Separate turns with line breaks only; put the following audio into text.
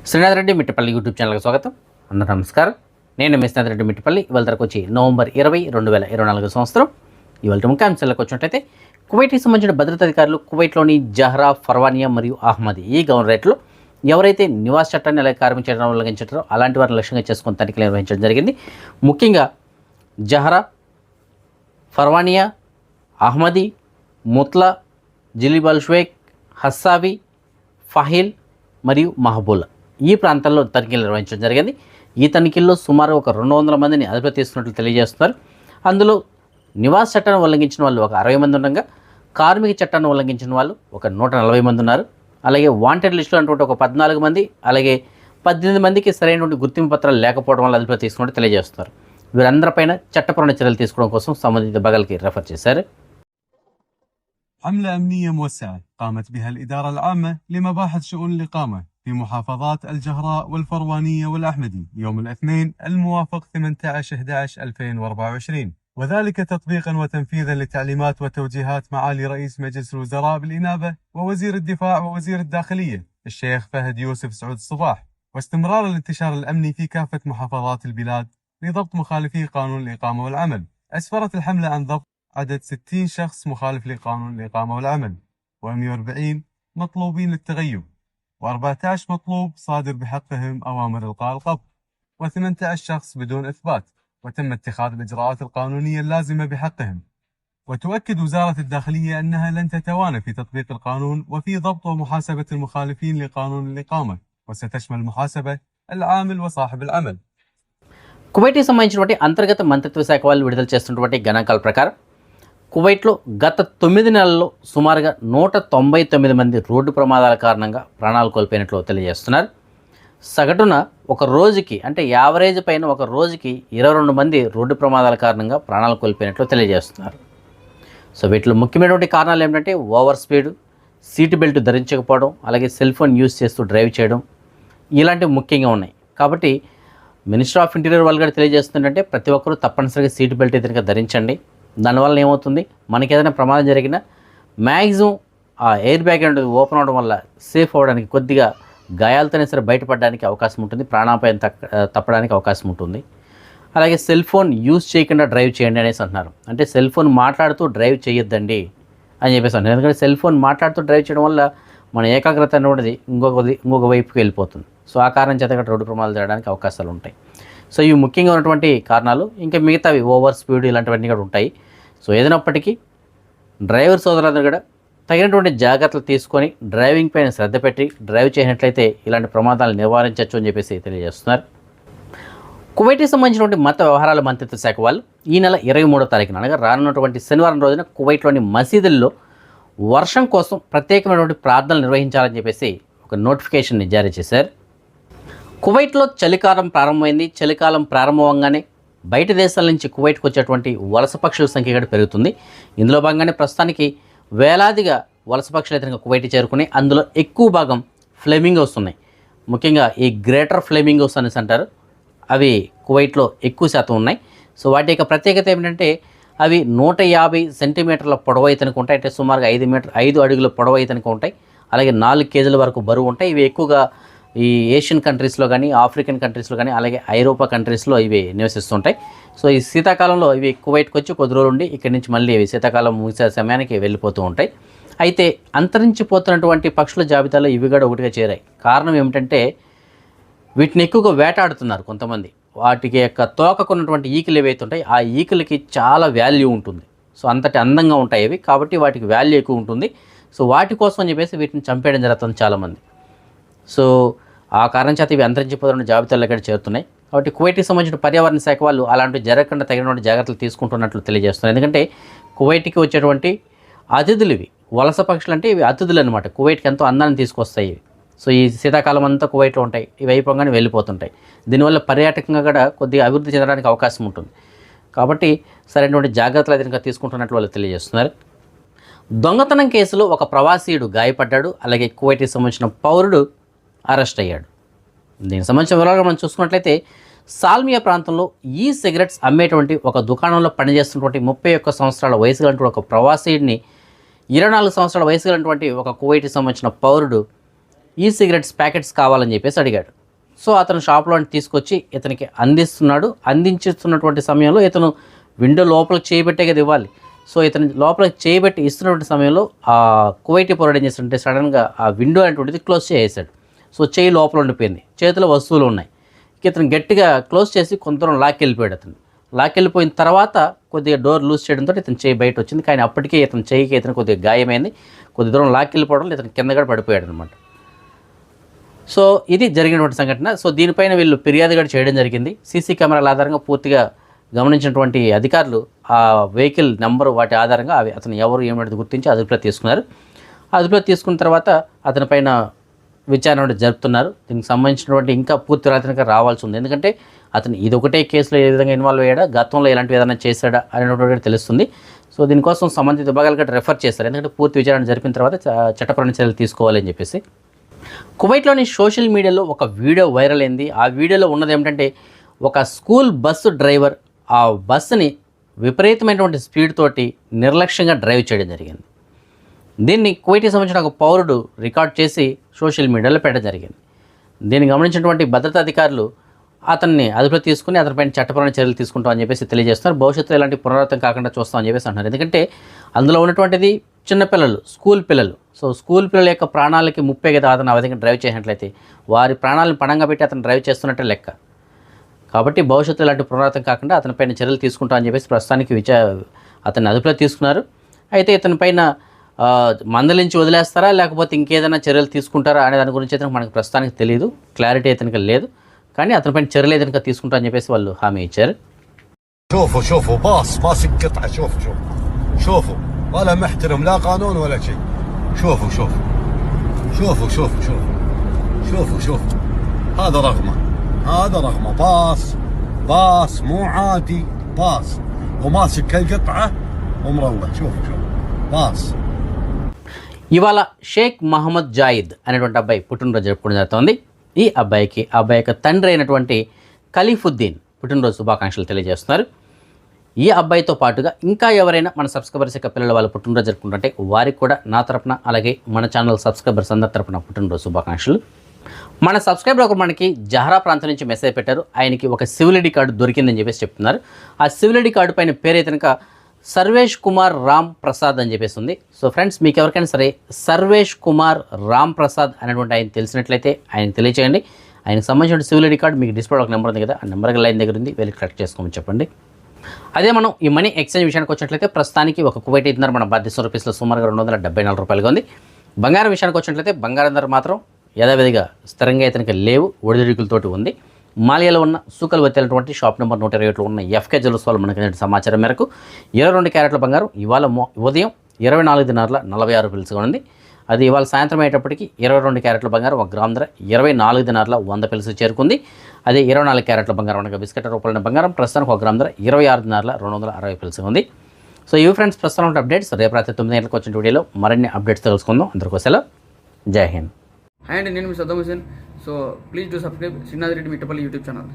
Srinath Reddy Mittapalli YouTube ఛానల్కి స్వాగతం. అందరూ నమస్కారం. నేను శ్రీనాథ్ రెడ్డి మిట్టపల్లి. ఇవాళ తరకు వచ్చి నవంబర్ 20, 2024 సంవత్సరం. ఇవాళ ముఖ్యాంశాలకు వచ్చినట్టయితే కువైట్కి సంబంధించిన భద్రతా అధికారులు కువైట్లోని జహ్రా, ఫర్వానియా మరియు అహ్మదీ ఈ గవర్నరేట్లో ఎవరైతే నివాస చట్టాన్ని అలాగే కార్మిక చట్టాన్ని ఉల్లంఘించారో అలాంటి వారిని లక్ష్యంగా చేసుకుని తనిఖీలు నిర్వహించడం జరిగింది. ముఖ్యంగా Jahra, Farwaniya, Ahmadi, ముత్లా, జిలిబల్ Sheikh, Hassawi, ఫహిల్ మరియు మహబూలా ఈ ప్రాంతాల్లో తనిఖీలు నిర్వహించడం జరిగింది. ఈ తనిఖీల్లో సుమారు ఒక 200 మందిని అదుపులో తీసుకున్నట్లు తెలియజేస్తున్నారు. అందులో నివాస చట్టాన్ని ఉల్లంఘించిన వాళ్ళు ఒక 60 మంది ఉండగా కార్మిక చట్టాన్ని ఉల్లంఘించిన వాళ్ళు ఒక 140 మంది ఉన్నారు. అలాగే వాంటెడ్ లిస్టులో అటువంటి ఒక 14 మంది, అలాగే 18 మందికి సరైనటువంటి గుర్తింపు పత్రాలు లేకపోవడం వల్ల అదుపులో తీసుకున్నట్టు తెలియజేస్తున్నారు. వీరందరిపైన చట్టపరమైన చర్యలు తీసుకోవడం కోసం సంబంధిత బగల్కి రెఫర్ చేశారు.
حملة أمنية موسعة قامت بها الإدارة العامة لمباحث شؤون الإقامة في محافظات الجهراء والفروانية والأحمدي يوم الاثنين الموافق 18/11/2024، وذلك تطبيقا وتنفيذا لتعليمات وتوجيهات معالي رئيس مجلس الوزراء بالإنابة ووزير الدفاع ووزير الداخلية الشيخ فهد يوسف سعود الصباح، واستمرار الانتشار الأمني في كافة محافظات البلاد لضبط مخالفي قانون الإقامة والعمل. أسفرت الحملة عن ضبط عدد 60 شخص مخالف لقانون الإقامة والعمل، و140 مطلوبين للتغيب، و14 مطلوب صادر بحقهم أوامر إلقاء القبض، و18 شخص بدون إثبات، وتم اتخاذ الإجراءات القانونية اللازمة بحقهم. وتؤكد وزارة الداخلية أنها لن تتوانى في تطبيق القانون وفي ضبط ومحاسبة المخالفين لقانون الإقامة، وستشمل محاسبة العامل وصاحب العمل.
కువైట్కి సంబంధించినటువంటి అంతర్గత మంత్రిత్వ శాఖ వాళ్ళు విడుదల చేస్తున్నటువంటి గణాంకాల ప్రకారం కువైట్లో గత 9 నెలల్లో సుమారుగా 199 మంది రోడ్డు ప్రమాదాల కారణంగా ప్రాణాలు కోల్పోయినట్లు తెలియజేస్తున్నారు. సగటున ఒక రోజుకి అంటే యావరేజ్ పైన ఒక రోజుకి 22 మంది రోడ్డు ప్రమాదాల కారణంగా ప్రాణాలు కోల్పోయినట్లు తెలియజేస్తున్నారు. సో వీటిలో ముఖ్యమైనటువంటి కారణాలు ఏమిటంటే ఓవర్ స్పీడ్, సీట్ బెల్ట్ ధరించకపోవడం, అలాగే సెల్ ఫోన్ యూజ్ చేస్తూ డ్రైవ్ చేయడం, ఇలాంటివి ముఖ్యంగా ఉన్నాయి. కాబట్టి మినిస్టర్ ఆఫ్ ఇంటీరియర్ వాళ్ళు కూడా తెలియజేస్తుందంటే ప్రతి ఒక్కరూ తప్పనిసరిగా సీట్ బెల్ట్ ఎదురుగా ధరించండి. దానివల్ల ఏమవుతుంది, మనకి ఏదైనా ప్రమాదం జరిగినా మ్యాక్సిమం ఆ ఎయిర్ బ్యాగ్ అనేది ఓపెన్ అవడం వల్ల సేఫ్ అవ్వడానికి, కొద్దిగా గాయాలతోనే సరే బయటపడడానికి అవకాశం ఉంటుంది, ప్రాణాపాయం తప్పడానికి అవకాశం ఉంటుంది. అలాగే సెల్ ఫోన్ యూజ్ చేయకుండా డ్రైవ్ చేయండి అనేసి అంటున్నారు. అంటే సెల్ ఫోన్ మాట్లాడుతూ డ్రైవ్ చేయొద్దండి అని చెప్పేసి అంటున్నారు. ఎందుకంటే సెల్ ఫోన్ మాట్లాడుతూ డ్రైవ్ చేయడం వల్ల మన ఏకాగ్రత అనేది ఇంకొక వైపుకి వెళ్ళిపోతుంది. సో ఆ కారణం చేత రోడ్డు ప్రమాదాలు జరగడానికి అవకాశాలు ఉంటాయి. సో ఇవి ముఖ్యంగా ఉన్నటువంటి కారణాలు. ఇంకా మిగతావి ఓవర్ స్పీడ్ ఇలాంటివన్నీ కూడా ఉంటాయి. సో ఏదైనప్పటికీ డ్రైవర్ సోదరులందరూ కూడా తగినటువంటి జాగ్రత్తలు తీసుకొని డ్రైవింగ్ పైన శ్రద్ధ పెట్టి డ్రైవ్ చేసినట్లయితే ఇలాంటి ప్రమాదాలు నివారించవచ్చు అని చెప్పేసి తెలియజేస్తున్నారు. కువైట్కి సంబంధించినటువంటి మత వ్యవహారాల మంత్రిత్వ శాఖ వాళ్ళు ఈ నెల 23వ తారీఖున అనగా రానున్నటువంటి శనివారం రోజున కువైట్లోని మసీదుల్లో వర్షం కోసం ప్రత్యేకమైనటువంటి ప్రార్థనలు నిర్వహించాలని చెప్పేసి ఒక నోటిఫికేషన్ని జారీ చేశారు. కువైట్లో చలికాలం ప్రారంభమైంది. చలికాలం ప్రారంభంగానే బయట దేశాల నుంచి కువైట్కి వచ్చేటువంటి వలస పక్షుల సంఖ్య కూడా పెరుగుతుంది. ఇందులో భాగంగానే ప్రస్తుతానికి వేలాదిగా వలస పక్షులు అయితే కువైట్ చేరుకుని అందులో ఎక్కువ భాగం ఫ్లెమింగోస్ ఉన్నాయి. ముఖ్యంగా ఈ గ్రేటర్ ఫ్లెమింగోస్ అనేసి అంటారు. అవి కువైట్లో ఎక్కువ శాతం ఉన్నాయి. సో వాటి యొక్క ప్రత్యేకత ఏమిటంటే అవి 150 సెంటీమీటర్ల పొడవు అయితే ఉంటాయి. అంటే సుమారుగా 5 అడుగుల పొడవు అయితే ఉంటాయి. అలాగే 4 కేజీల వరకు బరువు ఉంటాయి. ఇవి ఎక్కువగా ఈ ఏషియన్ కంట్రీస్లో కానీ, ఆఫ్రికన్ కంట్రీస్లో కానీ, అలాగే ఐరోపా కంట్రీస్లో ఇవి నివసిస్తుంటాయి. సో ఈ శీతాకాలంలో ఇవి కువైట్కి వచ్చి కొద్ది రోజులు ఉండి ఇక్కడి నుంచి మళ్ళీ ఇవి శీతాకాలం ముగిసే సమయానికి వెళ్ళిపోతూ ఉంటాయి. అయితే అంతరించిపోతున్నటువంటి పక్షుల జాబితాలో ఇవి కూడా ఒకటిగా చేరాయి. కారణం ఏమిటంటే వీటిని ఎక్కువగా వేటాడుతున్నారు కొంతమంది. వాటికి యొక్క తోకకున్నటువంటి ఈకలు ఏవైతే ఉంటాయి ఆ ఈకలకి చాలా వాల్యూ ఉంటుంది. సో అంతటి అందంగా ఉంటాయి ఇవి, కాబట్టి వాటికి వాల్యూ ఎక్కువ ఉంటుంది. సో వాటి కోసం అని చెప్పేసి వీటిని చంపేయడం జరుగుతుంది చాలామంది. సో ఆ కారణం చేత ఇవి అంతరించిపోతున్న జాబితాలో ఇక్కడ చేరుతున్నాయి. కాబట్టి కువైట్కి సంబంధించిన పర్యావరణ శాఖ వాళ్ళు అలాంటివి జరగకుండా తగినటువంటి జాగ్రత్తలు తీసుకుంటున్నట్లు తెలియజేస్తున్నారు. ఎందుకంటే కువైట్కి వచ్చేటువంటి అతిథులు ఇవి వలస పక్షులు అంటే ఇవి అతిథులు అనమాట. కువైట్కి ఎంతో అందాన్ని తీసుకొస్తాయి ఇవి. సో ఈ శీతాకాలం అంతా కువైట్లో ఉంటాయి. ఇవి అయిపోగానే వెళ్ళిపోతుంటాయి. దీనివల్ల పర్యాటకంగా కూడా కొద్దిగా అభివృద్ధి చెందడానికి అవకాశం ఉంటుంది. కాబట్టి సరైనటువంటి జాగ్రత్తలు అయితే తీసుకుంటున్నట్లు వాళ్ళు తెలియజేస్తున్నారు. దొంగతనం కేసులో ఒక ప్రవాసీయుడు గాయపడ్డాడు. అలాగే కువైట్కి సంబంధించిన పౌరుడు అరెస్ట్ అయ్యాడు. దీనికి సంబంధించిన వివరాలు మనం చూసుకున్నట్లయితే సాల్మియా ప్రాంతంలో ఈ సిగరెట్స్ అమ్మేటువంటి ఒక దుకాణంలో పనిచేస్తున్నటువంటి 31 సంవత్సరాల వయసు గల ఒక ప్రవాసీయుడిని 24 సంవత్సరాల వయసు గలటువంటి ఒక కువైట్కి సంబంధించిన పౌరుడు ఈ సిగరెట్స్ ప్యాకెట్స్ కావాలని చెప్పేసి అడిగాడు. సో అతను షాప్లో తీసుకొచ్చి ఇతనికి అందిస్తున్నాడు. అందించుతున్నటువంటి సమయంలో ఇతను విండో లోపలికి చేయబెట్టే కదా ఇవ్వాలి. సో ఇతను లోపలికి చేయబెట్టి ఇస్తున్నటువంటి సమయంలో ఆ కువైటీ పౌరుడు ఏం చేస్తుంటే సడన్గా ఆ విండో అనేటువంటిది క్లోజ్ చేసేసాడు. సో చేయి లోపల ఉండిపోయింది, చేతిలో వస్తువులు ఉన్నాయి. ఇతను గట్టిగా క్లోజ్ చేసి కొంత దూరం లాక్కెళ్ళిపోయాడు. అతను లాక్కెళ్ళిపోయిన తర్వాత కొద్దిగా డోర్ లూజ్ చేయడంతో ఇతను చేయి బయట వచ్చింది. కానీ అప్పటికే ఇతను చేయికి ఇతను కొద్దిగా గాయమైంది. కొద్ది దూరం లాక్కెళ్ళిపోవడంలో ఇతను కింద కూడా పడిపోయాడు అనమాట. సో ఇది జరిగినటువంటి సంఘటన. సో దీనిపైన వీళ్ళు ఫిర్యాదు కూడా చేయడం జరిగింది. సీసీ కెమెరాల ఆధారంగా పూర్తిగా గమనించినటువంటి అధికారులు ఆ వెహికల్ నెంబరు వాటి ఆధారంగా అవి అతను ఎవరు ఏమిటి గుర్తించి అదుపులో తీసుకున్నారు. అదుపులో తీసుకున్న తర్వాత అతని పైన విచారణ జరుపుతున్నారు. దీనికి సంబంధించినటువంటి ఇంకా పూర్తి రాత్రికి రావాల్సి ఉంది. ఎందుకంటే అతను ఇది ఒకటే కేసులో ఏ విధంగా ఇన్వాల్వ్ అయ్యాడా, గతంలో ఎలాంటివి ఏదైనా చేశాడా అనేటువంటి తెలుస్తుంది. సో దీనికోసం సంబంధిత విభాగాలు గట్రా రెఫర్ చేస్తారు. ఎందుకంటే పూర్తి విచారణ జరిపిన తర్వాత చట్టపరమైన చర్యలు తీసుకోవాలని చెప్పేసి. కువైట్లోని సోషల్ మీడియాలో ఒక వీడియో వైరల్ అయింది. ఆ వీడియోలో ఉన్నది ఏమిటంటే ఒక స్కూల్ బస్సు డ్రైవర్ ఆ బస్సుని విపరీతమైనటువంటి స్పీడ్ తోటి నిర్లక్ష్యంగా డ్రైవ్ చేయడం జరిగింది. దీన్ని కువైట్కి సంబంధించిన ఒక పౌరుడు రికార్డ్ చేసి సోషల్ మీడియాలో పెట్టడం జరిగింది. దీన్ని గమనించినటువంటి భద్రతా అధికారులు అతన్ని అదుపులో తీసుకుని అతనిపైన చట్టపరమైన చర్యలు తీసుకుంటామని చెప్పేసి తెలియజేస్తున్నారు. భవిష్యత్తులో ఇలాంటి పునరావృతం కాకుండా చూస్తామని చెప్పేసి అంటున్నారు. ఎందుకంటే అందులో ఉన్నటువంటిది చిన్నపిల్లలు, స్కూల్ పిల్లలు. సో స్కూల్ పిల్లల యొక్క ప్రాణాలకి ముప్పే కదా అతను ఆ విధంగా డ్రైవ్ చేసినట్లయితే వారి ప్రాణాలను పణంగా పెట్టి అతను డ్రైవ్ చేస్తున్నట్టే లెక్క. కాబట్టి భవిష్యత్తులో ఇలాంటి పునరావృతం కాకుండా అతనిపైన చర్యలు తీసుకుంటామని చెప్పేసి ప్రస్తుతానికి అతన్ని అదుపులో తీసుకున్నారు. అయితే ఇతనిపైన మందలించి వదిలేస్తారా లేకపోతే ఇంకేదైనా చర్యలు తీసుకుంటారా అనే దాని గురించి అయితే మనకు ప్రస్తుతానికి తెలియదు, క్లారిటీ అయితే లేదు. కానీ అతనిపైన చర్యలు ఏదైనా తీసుకుంటా అని చెప్పేసి వాళ్ళు హామీ ఇచ్చారు.
شوفوا باص ماسك قطعه شوفوا ولا محترم لا قانون ولا شيء. شوفوا هذا رغمه باص مو عادي باص وماسك القطعه ومروح. شوفوا باص.
ఇవాళ షేక్ మహమ్మద్ జాయిద్ అనేటువంటి అబ్బాయి పుట్టినరోజు జరుపుకోవడం జరుగుతుంది. ఈ అబ్బాయి యొక్క తండ్రి అయినటువంటి ఖలీఫుద్దీన్ పుట్టినరోజు శుభాకాంక్షలు తెలియజేస్తున్నారు. ఈ అబ్బాయితో పాటుగా ఇంకా ఎవరైనా మన సబ్స్క్రైబర్స్ యొక్క పిల్లల వాళ్ళు పుట్టినరోజు జరుపుకుంటుంటే వారికి కూడా నా తరపున అలాగే మన ఛానల్ సబ్స్క్రైబర్స్ అందరి తరపున పుట్టినరోజు శుభాకాంక్షలు. మన సబ్స్క్రైబర్ ఒకరు మనకి జహరా ప్రాంతం నుంచి మెసేజ్ పెట్టారు. ఆయనకి ఒక సివిల్ ఐడి కార్డు దొరికిందని చెప్పేసి చెప్తున్నారు. ఆ సివిల్ ఐడి కార్డు పైన పేరైతే కనుక సర్వేష్ కుమార్ రామ్ ప్రసాద్ అని చెప్పేసి ఉంది. సో ఫ్రెండ్స్, మీకు ఎవరికైనా సరే సర్వేష్ కుమార్ రామ్ ప్రసాద్ అనేటువంటి ఆయన తెలిసినట్లయితే ఆయన తెలియచేయండి. ఆయనకు సంబంధించిన సివిల్ ఐడి కార్డు మీకు డిస్ప్లే ఒక నెంబర్ ఉంది కదా, ఆ నెంబర్కి లైన్ దగ్గర ఉంది, వెళ్ళి కలెక్ట్ చేసుకోమని చెప్పండి. అదే మనం ఈ మనీ ఎక్స్చేంజ్ విషయానికి వచ్చినట్లయితే ప్రస్తుతానికి ఒక కువైట్ ధర మన భారతదేశం రూపీస్లో సుమారుగా 274 రూపాయలుగా ఉంది. బంగారం విషయానికి వచ్చినట్లయితే బంగారం ధర మాత్రం యథావిధిగా స్థిరంగా ఇతనికి లేవు, ఒడిదుడుకులతోటి ఉంది. మాలియాలో ఉన్న సూకల్ వచ్చేటువంటి షాప్ నెంబర్ 128లో ఉన్న ఎఫ్కే జ్యువెలర్స్ వాళ్ళు మనకి సమాచారం మేరకు 22 క్యారెట్ల బంగారం ఇవాళ ఉదయం 24 దినార్ల 46 రూపాయలుగా ఉంది. అది ఇవాళ సాయంత్రం అయ్యేటప్పటికి 22 క్యారెట్ల బంగారం 1 గ్రామ్ ధర 24 దినార్ల 100 పిలుసు చేరుకుంది. అదే 24 క్యారెట్ల బంగారం అనగా బిస్కెట్ రూపాయల బంగారం ప్రస్తుతానికి 1 గ్రామ్ ధర 26 దినార్ల 260 పిలుసు ఉంది. సో ఇవి ఫ్రెండ్స్ ప్రస్తుతం అప్డేట్స్. రేపు రాత్రి 9 గంటలకు వచ్చిన వీడియోలో మరిన్ని అప్డేట్స్ తెలుసుకుందాం. అందరికీ సెలవు, జై హింద్.
హాయ్ అండి, నేను మీ Saddam Hussain. So please do subscribe Srinath Reddy Mittapalli YouTube channel.